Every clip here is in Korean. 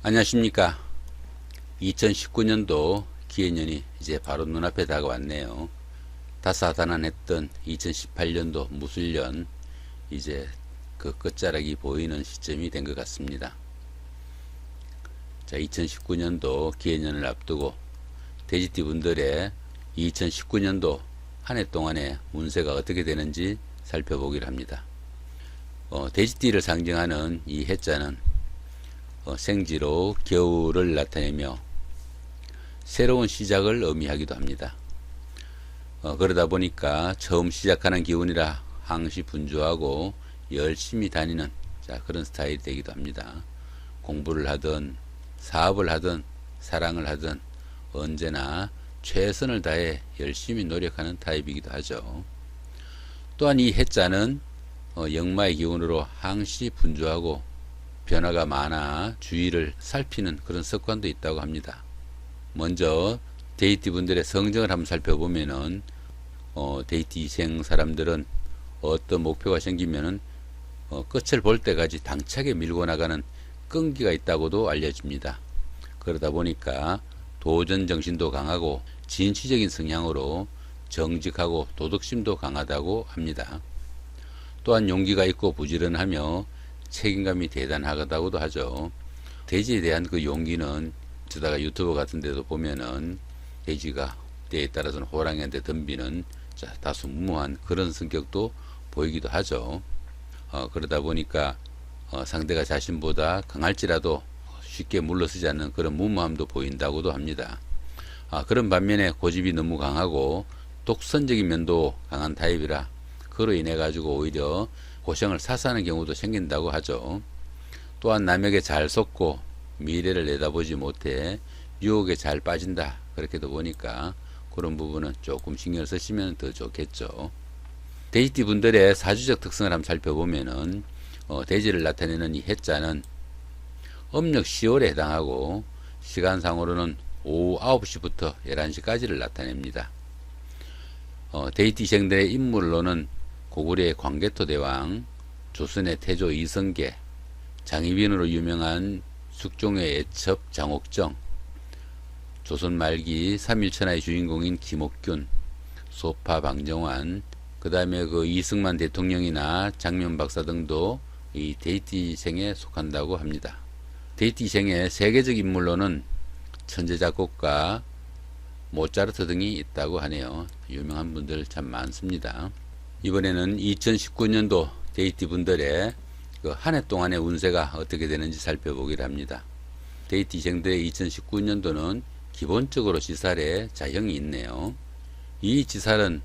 안녕하십니까. 2019년도 기해년이 이제 바로 눈앞에 다가왔네요. 다사다난했던 2018년도 무술년, 이제 그 끝자락이 보이는 시점이 된 것 같습니다. 자, 2019년도 기해년을 앞두고 돼지띠 분들의 2019년도 한 해 동안의 운세가 어떻게 되는지 살펴보기로 합니다. 돼지띠를 상징하는 이 해자는 생지로 겨울을 나타내며 새로운 시작을 의미하기도 합니다. 그러다 보니까 처음 시작하는 기운이라 항시 분주하고 열심히 다니는 그런 스타일이 되기도 합니다. 공부를 하든 사업을 하든 사랑을 하든 언제나 최선을 다해 열심히 노력하는 타입이기도 하죠. 또한 이 해자는 역마의 기운으로 항시 분주하고 변화가 많아 주위를 살피는 그런 습관도 있다고 합니다. 먼저 데이티 분들의 성정을 한번 살펴보면은 데이티생 사람들은 어떤 목표가 생기면은 끝을 볼 때까지 당차게 밀고 나가는 끈기가 있다고도 알려집니다. 그러다 보니까 도전 정신도 강하고 진취적인 성향으로 정직하고 도덕심도 강하다고 합니다. 또한 용기가 있고 부지런하며 책임감이 대단하다고도 하죠. 돼지에 대한 그 용기는 저다가 유튜브 같은 데도 보면은 돼지가 때에 따라서는 호랑이한테 덤비는 다소 무모한 그런 성격도 보이기도 하죠. 그러다 보니까 상대가 자신보다 강할지라도 쉽게 물러서지 않는 그런 무모함도 보인다고도 합니다. 그런 반면에 고집이 너무 강하고 독선적인 면도 강한 타입이라 그로 인해 가지고 오히려 고생을 사사하는 경우도 생긴다고 하죠. 또한 남에게 잘 속고 미래를 내다보지 못해 유혹에 잘 빠진다, 그렇게도 보니까 그런 부분은 조금 신경을 쓰시면 더 좋겠죠. 돼지띠 분들의 사주적 특성을 한번 살펴보면은 돼지를 나타내는 이 해자는 음력 10월에 해당하고 시간상으로는 오후 9시부터 11시까지를 나타냅니다. 데이티생들의 인물로는 고구려의 광개토 대왕, 조선의 태조 이성계, 장희빈으로 유명한 숙종의 애첩 장옥정, 조선 말기 3.1천하의 주인공인 김옥균, 소파 방정환, 그 다음에 그 이승만 대통령이나 장면 박사 등도 이 데이티생에 속한다고 합니다. 데이티생의 세계적 인물로는 천재 작곡가 모차르트 등이 있다고 하네요. 유명한 분들 참 많습니다. 이번에는 2019년도 데이티 분들의 그 한 해 동안의 운세가 어떻게 되는지 살펴보기로 합니다. 데이티생들의 2019년도는 기본적으로 지살에 자형이 있네요. 이 지살은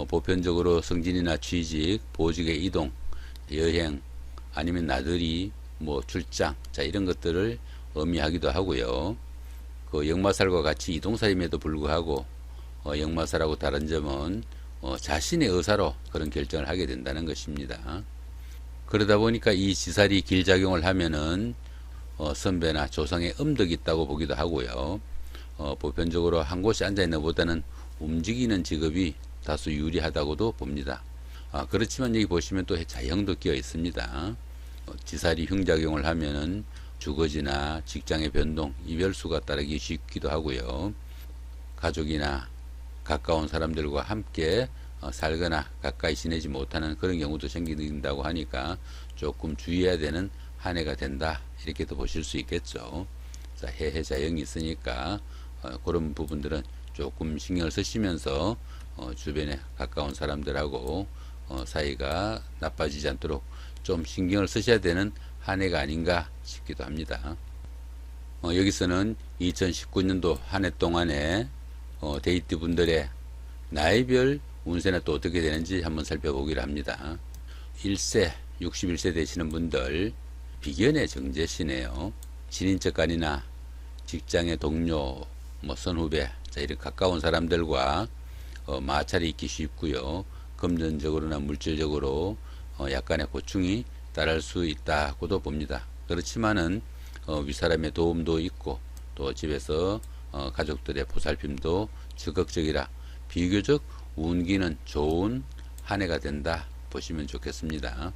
보편적으로 승진이나 취직, 보직의 이동, 여행, 아니면 나들이, 출장, 이런 것들을 의미하기도 하고요. 그 역마살과 같이 이동살임에도 불구하고 역마살하고 다른 점은 자신의 의사로 그런 결정을 하게 된다는 것입니다. 그러다 보니까 이 지살이 길작용을 하면은 선배나 조상의 음덕이 있다고 보기도 하고요. 보편적으로 한 곳에 앉아 있는 것보다는 움직이는 직업이 다소 유리하다고도 봅니다. 그렇지만 여기 보시면 또 자형도 끼어 있습니다. 지살이 흉작용을 하면은 주거지나 직장의 변동, 이별수가 따르기 쉽기도 하고요. 가족이나 가까운 사람들과 함께 살거나 가까이 지내지 못하는 그런 경우도 생긴다고 하니까 조금 주의해야 되는 한 해가 된다, 이렇게도 보실 수 있겠죠. 해해 자형이 있으니까 그런 부분들은 조금 신경을 쓰시면서 주변에 가까운 사람들하고 사이가 나빠지지 않도록 좀 신경을 쓰셔야 되는 한 해가 아닌가 싶기도 합니다. 여기서는 2019년도 한 해 동안에 데이트 분들의 나이별 운세는 또 어떻게 되는지 한번 살펴보기로 합니다. 1세, 61세 되시는 분들 비견의 정제시네요. 친인척 간이나 직장의 동료, 선후배, 이런 가까운 사람들과 마찰이 있기 쉽고요. 금전적으로나 물질적으로 약간의 고충이 따를 수 있다고도 봅니다. 그렇지만은 윗사람의 도움도 있고 또 집에서 가족들의 보살핌도 적극적이라 비교적 운기는 좋은 한 해가 된다 보시면 좋겠습니다.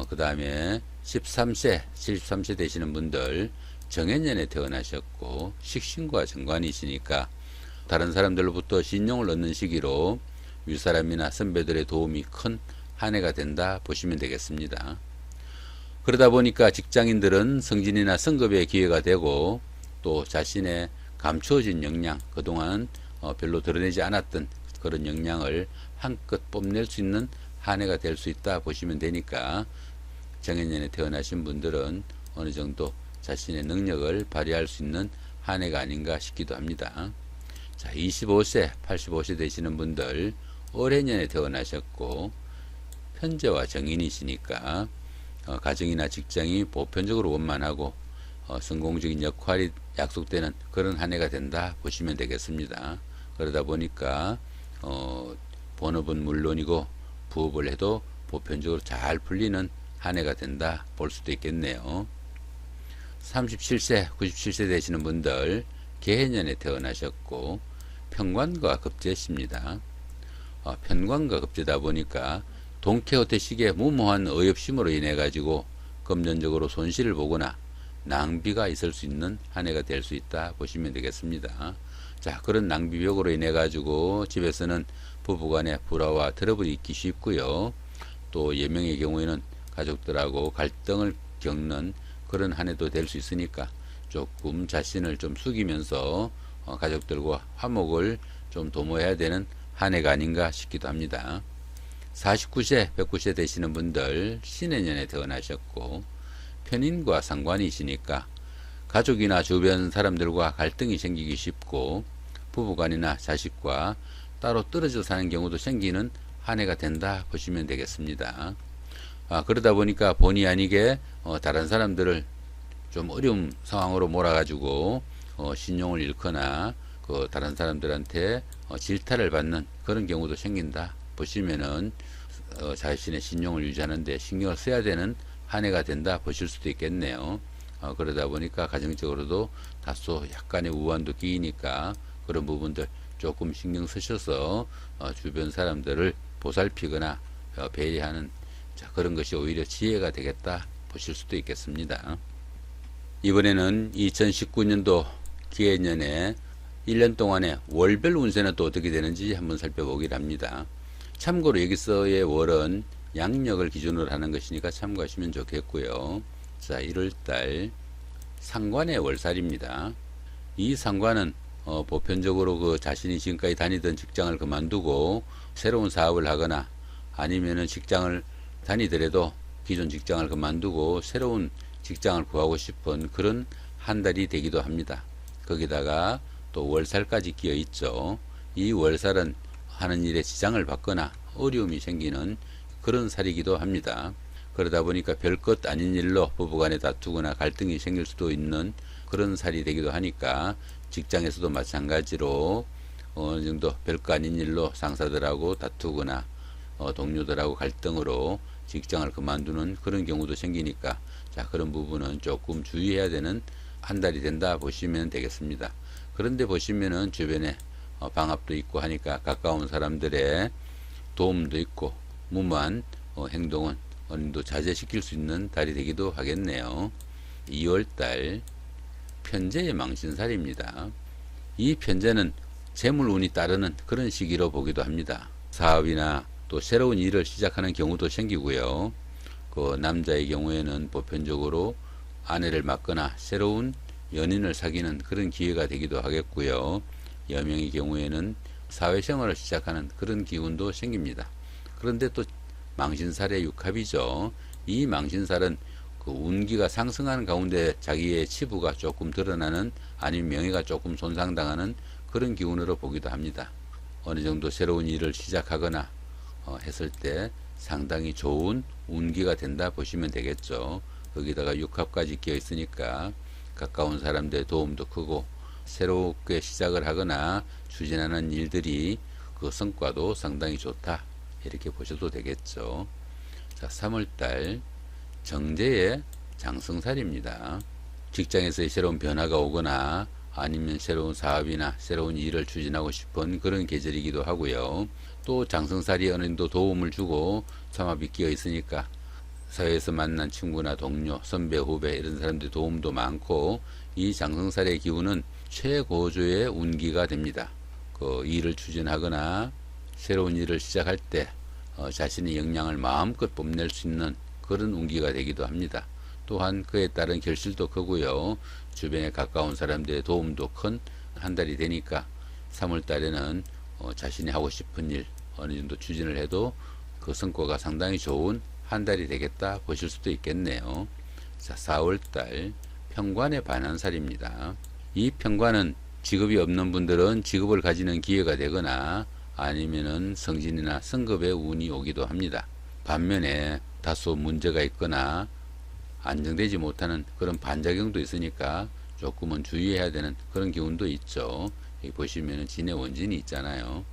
그 다음에 13세, 73세 되시는 분들 정해년에 태어나셨고 식신과 정관이시니까 다른 사람들로부터 신용을 얻는 시기로 윗사람이나 선배들의 도움이 큰 한 해가 된다 보시면 되겠습니다. 그러다 보니까 직장인들은 승진이나 승급의 기회가 되고 또 자신의 감추어진 역량, 그동안 별로 드러내지 않았던 그런 역량을 한껏 뽐낼 수 있는 한 해가 될 수 있다 보시면 되니까 정해년에 태어나신 분들은 어느 정도 자신의 능력을 발휘할 수 있는 한 해가 아닌가 싶기도 합니다. 자, 25세, 85세 되시는 분들 올해년에 태어나셨고 편재와 정인이시니까 가정이나 직장이 보편적으로 원만하고 성공적인 역할이 약속되는 그런 한 해가 된다 보시면 되겠습니다. 그러다 보니까 본업은 물론이고 부업을 해도 보편적으로 잘 풀리는 한 해가 된다 볼 수도 있겠네요. 37세, 97세 되시는 분들 개해년에 태어나셨고 편관과 급제십니다. 편관과 급제다 보니까 돈키호테식의 무모한 의협심으로 인해 가지고 금전적으로 손실을 보거나 낭비가 있을 수 있는 한 해가 될 수 있다 보시면 되겠습니다. 자, 그런 낭비벽으로 인해 가지고 집에서는 부부간에 불화와 트러블이 있기 쉽고요. 또 예명의 경우에는 가족들하고 갈등을 겪는 그런 한 해도 될 수 있으니까 조금 자신을 좀 숙이면서 가족들과 화목을 좀 도모해야 되는 한 해가 아닌가 싶기도 합니다. 49세, 109세 되시는 분들 신해년에 태어나셨고 편인과 상관이시니까 가족이나 주변 사람들과 갈등이 생기기 쉽고 부부간이나 자식과 따로 떨어져 사는 경우도 생기는 한 해가 된다 보시면 되겠습니다. 그러다 보니까 본의 아니게 다른 사람들을 좀 어려운 상황으로 몰아가지고 신용을 잃거나 다른 사람들한테 질타를 받는 그런 경우도 생긴다 보시면은 자신의 신용을 유지하는 데 신경을 써야 되는 한 해가 된다 보실 수도 있겠네요. 그러다 보니까 가정적으로도 다소 약간의 우환도 끼니까 그런 부분들 조금 신경 쓰셔서 주변 사람들을 보살피거나 배려하는 그런 것이 오히려 지혜가 되겠다 보실 수도 있겠습니다. 이번에는 2019년도 기해년에 1년 동안의 월별 운세는 또 어떻게 되는지 한번 살펴보기를 합니다. 참고로 여기서의 월은 양력을 기준으로 하는 것이니까 참고하시면 좋겠고요. 자, 1월달 상관의 월살입니다. 이 상관은 보편적으로 자신이 지금까지 다니던 직장을 그만두고 새로운 사업을 하거나 아니면은 직장을 다니더라도 기존 직장을 그만두고 새로운 직장을 구하고 싶은 그런 한 달이 되기도 합니다. 거기다가 또 월살까지 끼어 있죠. 이 월살은 하는 일에 지장을 받거나 어려움이 생기는 그런 살이기도 합니다. 그러다 보니까 별것 아닌 일로 부부간에 다투거나 갈등이 생길 수도 있는 그런 살이 되기도 하니까 직장에서도 마찬가지로 어느 정도 별거 아닌 일로 상사들하고 다투거나 동료들하고 갈등으로 직장을 그만두는 그런 경우도 생기니까 그런 부분은 조금 주의해야 되는 한 달이 된다 보시면 되겠습니다. 그런데 보시면은 주변에 방합도 있고 하니까 가까운 사람들의 도움도 있고 무모한 행동은 어느 정도 자제시킬 수 있는 달이 되기도 하겠네요. 2월달 편재의 망신살입니다. 이 편재는 재물운이 따르는 그런 시기로 보기도 합니다. 사업이나 또 새로운 일을 시작하는 경우도 생기고요. 남자의 경우에는 보편적으로 아내를 맡거나 새로운 연인을 사귀는 그런 기회가 되기도 하겠고요. 여명의 경우에는 사회생활을 시작하는 그런 기운도 생깁니다. 그런데 또 망신살의 육합이죠. 이 망신살은 운기가 상승하는 가운데 자기의 치부가 조금 드러나는 아니면 명예가 조금 손상당하는 그런 기운으로 보기도 합니다. 어느 정도 새로운 일을 시작하거나 했을 때 상당히 좋은 운기가 된다 보시면 되겠죠. 거기다가 육합까지 끼어 있으니까 가까운 사람들의 도움도 크고 새롭게 시작을 하거나 추진하는 일들이 그 성과도 상당히 좋다 이렇게 보셔도 되겠죠. 자, 3월달 정제의 장성살입니다. 직장에서의 새로운 변화가 오거나 아니면 새로운 사업이나 새로운 일을 추진하고 싶은 그런 계절이기도 하고요. 또 장성살이 어느 정도 도움을 주고 삼합이 끼어 있으니까 사회에서 만난 친구나 동료, 선배, 후배 이런 사람들의 도움도 많고 이 장성살의 기운은 최고조의 운기가 됩니다. 그 일을 추진하거나 새로운 일을 시작할 때 자신의 역량을 마음껏 뽐낼 수 있는 그런 운기가 되기도 합니다. 또한 그에 따른 결실도 크고요. 주변에 가까운 사람들의 도움도 큰 한 달이 되니까 3월 달에는 자신이 하고 싶은 일 어느 정도 추진을 해도 그 성과가 상당히 좋은 한 달이 되겠다 보실 수도 있겠네요. 자, 4월 달 편관의 반환살입니다. 이 편관은 직업이 없는 분들은 직업을 가지는 기회가 되거나 아니면은 승진이나 승급의 운이 오기도 합니다. 반면에 다소 문제가 있거나 안정되지 못하는 그런 반작용도 있으니까 조금은 주의해야 되는 그런 기운도 있죠. 여기 보시면은 진의 원진이 있잖아요.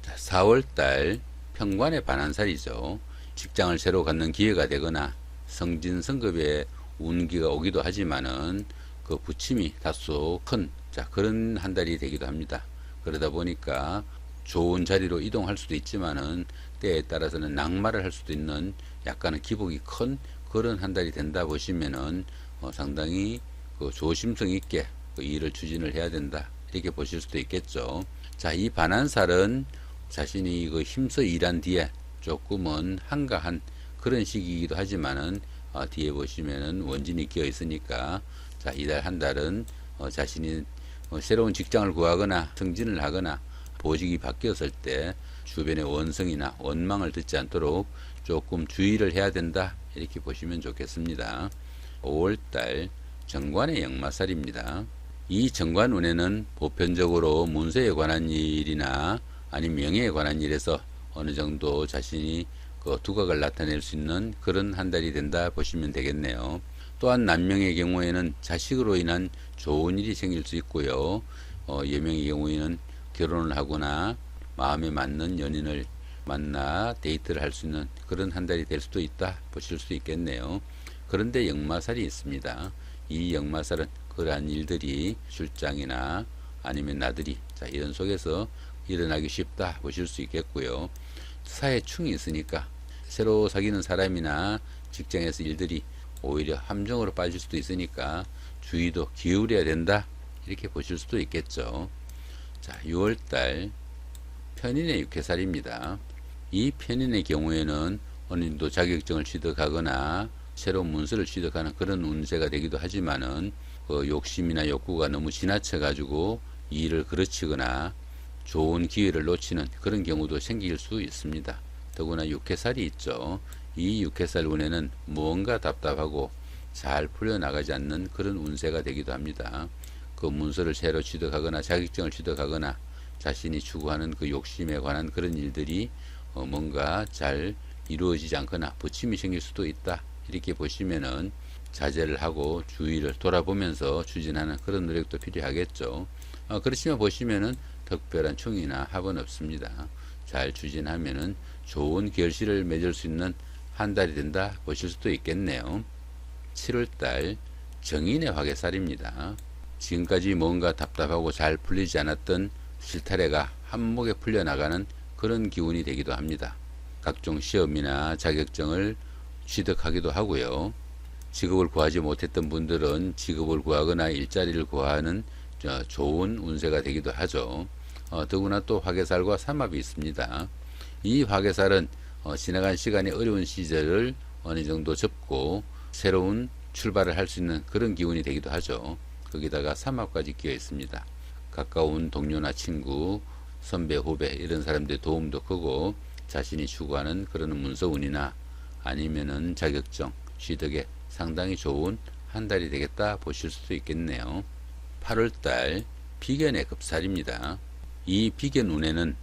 자, 4월 달 편관의 반환살이죠. 직장을 새로 갖는 기회가 되거나 승진 승급의 운기가 오기도 하지만은 그 부침이 다소 큰 그런 한 달이 되기도 합니다. 그러다 보니까 좋은 자리로 이동할 수도 있지만은 때에 따라서는 낙마를 할 수도 있는 약간은 기복이 큰 그런 한 달이 된다 보시면은 상당히 그 조심성 있게 그 일을 추진을 해야 된다 이렇게 보실 수도 있겠죠. 자, 이 반환살은 자신이 그 힘써 일한 뒤에 조금은 한가한 그런 시기이기도 하지만은 뒤에 보시면은 원진이 끼어 있으니까 자, 이달 한 달은 자신이 새로운 직장을 구하거나 승진을 하거나 보직이 바뀌었을 때 주변의 원성이나 원망을 듣지 않도록 조금 주의를 해야 된다 이렇게 보시면 좋겠습니다. 5월달 정관의 역마살입니다. 이 정관운에는 보편적으로 문서에 관한 일이나 아니면 명예에 관한 일에서 어느 정도 자신이 그 두각을 나타낼 수 있는 그런 한 달이 된다 보시면 되겠네요. 또한 남명의 경우에는 자식으로 인한 좋은 일이 생길 수 있고요. 여명의 경우에는 결혼을 하거나 마음에 맞는 연인을 만나 데이트를 할 수 있는 그런 한 달이 될 수도 있다 보실 수 있겠네요. 그런데 역마살이 있습니다. 이 역마살은 그러한 일들이 출장이나 아니면 나들이 이런 속에서 일어나기 쉽다 보실 수 있겠고요. 사회충이 있으니까 새로 사귀는 사람이나 직장에서 일들이 오히려 함정으로 빠질 수도 있으니까 주의도 기울여야 된다 이렇게 보실 수도 있겠죠. 자, 6월달 편인의 육해살입니다. 이 편인의 경우에는 어느 정도 자격증을 취득하거나 새로운 문서를 취득하는 그런 운세가 되기도 하지만은 그 욕심이나 욕구가 너무 지나쳐 가지고 일을 그르치거나 좋은 기회를 놓치는 그런 경우도 생길 수 있습니다. 더구나 육해살이 있죠. 이 육해살 운에는 무언가 답답하고 잘 풀려나가지 않는 그런 운세가 되기도 합니다. 그 문서를 새로 취득하거나 자격증을 취득하거나 자신이 추구하는 그 욕심에 관한 그런 일들이 뭔가 잘 이루어지지 않거나 부침이 생길 수도 있다 이렇게 보시면은 자제를 하고 주위를 돌아보면서 추진하는 그런 노력도 필요하겠죠. 그렇지만 보시면은 특별한 충이나 합은 없습니다. 잘 추진하면은 좋은 결실을 맺을 수 있는 한 달이 된다 보실 수도 있겠네요. 7월달 정인의 화개살입니다. 지금까지 뭔가 답답하고 잘 풀리지 않았던 실타래가 한몫에 풀려나가는 그런 기운이 되기도 합니다. 각종 시험이나 자격증을 취득하기도 하고요. 직업을 구하지 못했던 분들은 직업을 구하거나 일자리를 구하는 좋은 운세가 되기도 하죠. 더구나 또 화개살과 삼합이 있습니다. 이 화개살은 지나간 시간의 어려운 시절을 어느 정도 접고 새로운 출발을 할 수 있는 그런 기운이 되기도 하죠. 거기다가 삼합까지 끼어 있습니다. 가까운 동료나 친구, 선배, 후배 이런 사람들의 도움도 크고 자신이 추구하는 그런 문서운이나 아니면은 자격증 취득에 상당히 좋은 한 달이 되겠다 보실 수도 있겠네요. 8월달 비견의 급살입니다. 이 비견운에는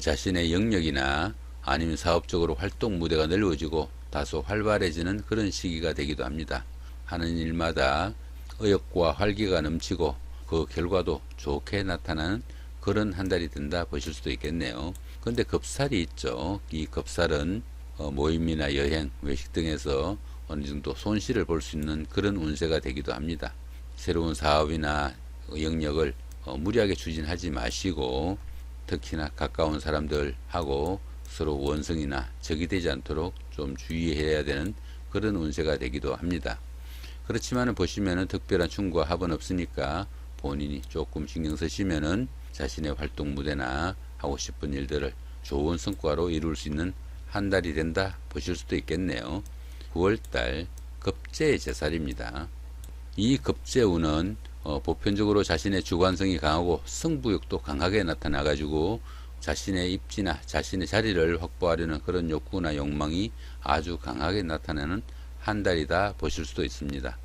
자신의 영역이나 아니면 사업적으로 활동 무대가 넓어지고 다소 활발해지는 그런 시기가 되기도 합니다. 하는 일마다 의욕과 활기가 넘치고 그 결과도 좋게 나타나는 그런 한 달이 된다 보실 수도 있겠네요. 근데 급살이 있죠. 이 급살은 모임이나 여행, 외식 등에서 어느 정도 손실을 볼 수 있는 그런 운세가 되기도 합니다. 새로운 사업이나 영역을 무리하게 추진하지 마시고 특히나 가까운 사람들하고 서로 원성이나 적이 되지 않도록 좀 주의해야 되는 그런 운세가 되기도 합니다. 그렇지만은 보시면은 특별한 충고와 합은 없으니까 본인이 조금 신경 쓰시면은 자신의 활동 무대나 하고 싶은 일들을 좋은 성과로 이룰 수 있는 한 달이 된다 보실 수도 있겠네요. 9월달 급제의 제살입니다. 이 급제운은 보편적으로 자신의 주관성이 강하고 승부욕도 강하게 나타나 가지고 자신의 입지나 자신의 자리를 확보하려는 그런 욕구나 욕망이 아주 강하게 나타나는 한 달이다 보실 수도 있습니다.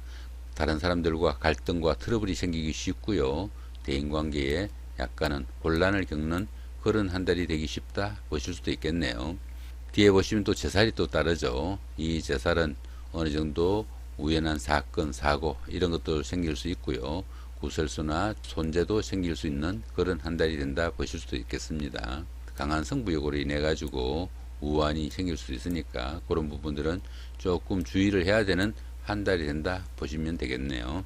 다른 사람들과 갈등과 트러블이 생기기 쉽고요. 대인관계에 약간은 혼란을 겪는 그런 한 달이 되기 쉽다 보실 수도 있겠네요. 뒤에 보시면 또 제살이 또 따르죠. 이 제살은 어느 정도 우연한 사건, 사고 이런 것도 생길 수 있고요. 구설수나 손재도 생길 수 있는 그런 한 달이 된다 보실 수도 있겠습니다. 강한 승부욕으로 인해 가지고 우환이 생길 수 있으니까 그런 부분들은 조금 주의를 해야 되는 한 달이 된다 보시면 되겠네요.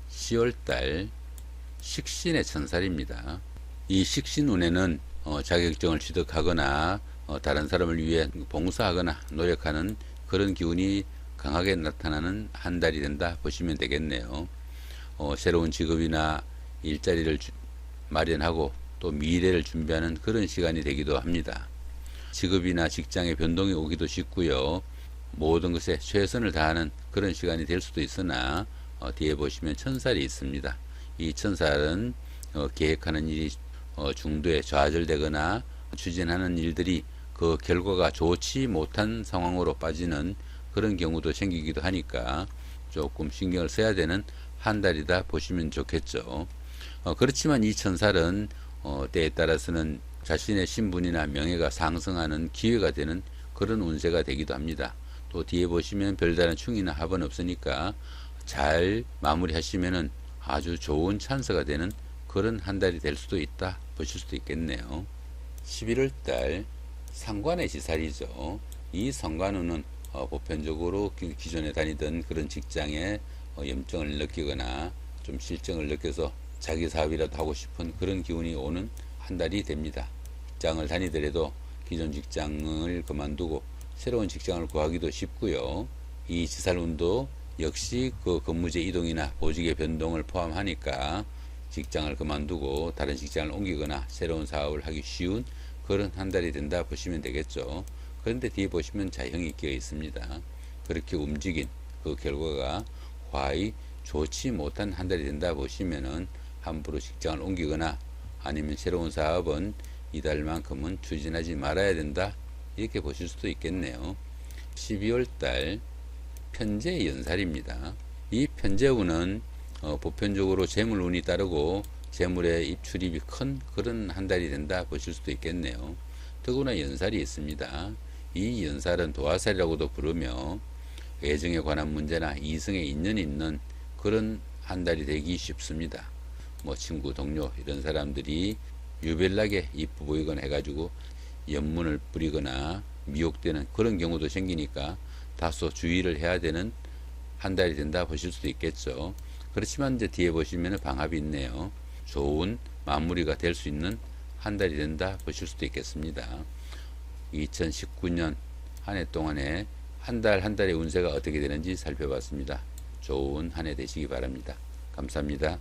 10월달 식신의 천살입니다. 이 식신운에는 자격증을 취득하거나 다른 사람을 위해 봉사하거나 노력하는 그런 기운이 강하게 나타나는 한 달이 된다 보시면 되겠네요. 새로운 직업이나 일자리를 마련하고 또 미래를 준비하는 그런 시간이 되기도 합니다. 직업이나 직장의 변동이 오기도 쉽고요. 모든 것에 최선을 다하는 그런 시간이 될 수도 있으나 뒤에 보시면 천살이 있습니다. 이 천살은 계획하는 일이 중도에 좌절되거나 추진하는 일들이 그 결과가 좋지 못한 상황으로 빠지는 그런 경우도 생기기도 하니까 조금 신경을 써야 되는 한 달이다 보시면 좋겠죠. 그렇지만 이 천살은 때에 따라서는 자신의 신분이나 명예가 상승하는 기회가 되는 그런 운세가 되기도 합니다. 또 뒤에 보시면 별다른 충이나 합은 없으니까 잘 마무리하시면은 아주 좋은 찬스가 되는 그런 한 달이 될 수도 있다 보실 수도 있겠네요. 11월달 상관의 지살이죠. 이 상관운은 보편적으로 기존에 다니던 그런 직장에 염증을 느끼거나 좀 실정을 느껴서 자기 사업이라도 하고 싶은 그런 기운이 오는 한 달이 됩니다. 직장을 다니더라도 기존 직장을 그만두고 새로운 직장을 구하기도 쉽고요. 이 지살운도 역시 그 근무제 이동이나 보직의 변동을 포함하니까 직장을 그만두고 다른 직장을 옮기거나 새로운 사업을 하기 쉬운 그런 한 달이 된다 보시면 되겠죠. 그런데 뒤에 보시면 자형이 끼어 있습니다. 그렇게 움직인 그 결과가 과히 좋지 못한 한 달이 된다 보시면은 함부로 직장을 옮기거나 아니면 새로운 사업은 이달만큼은 추진하지 말아야 된다 이렇게 보실 수도 있겠네요. 12월 달 편재 연살입니다. 이 편재운은 보편적으로 재물운이 따르고 재물의 입출입이 큰 그런 한 달이 된다 보실 수도 있겠네요. 더구나 연살이 있습니다. 이 연살은 도화살이라고도 부르며 애정에 관한 문제나 이성에 인연이 있는 그런 한 달이 되기 쉽습니다. 뭐 친구, 동료 이런 사람들이 유별나게 이쁘 보이거나 해가지고 연문을 부리거나 미혹되는 그런 경우도 생기니까 다소 주의를 해야 되는 한 달이 된다 보실 수도 있겠죠. 그렇지만 이제 뒤에 보시면 방합이 있네요. 좋은 마무리가 될 수 있는 한 달이 된다 보실 수도 있겠습니다. 2019년 한 해 동안에 한 달 한 달의 운세가 어떻게 되는지 살펴봤습니다. 좋은 한 해 되시기 바랍니다. 감사합니다.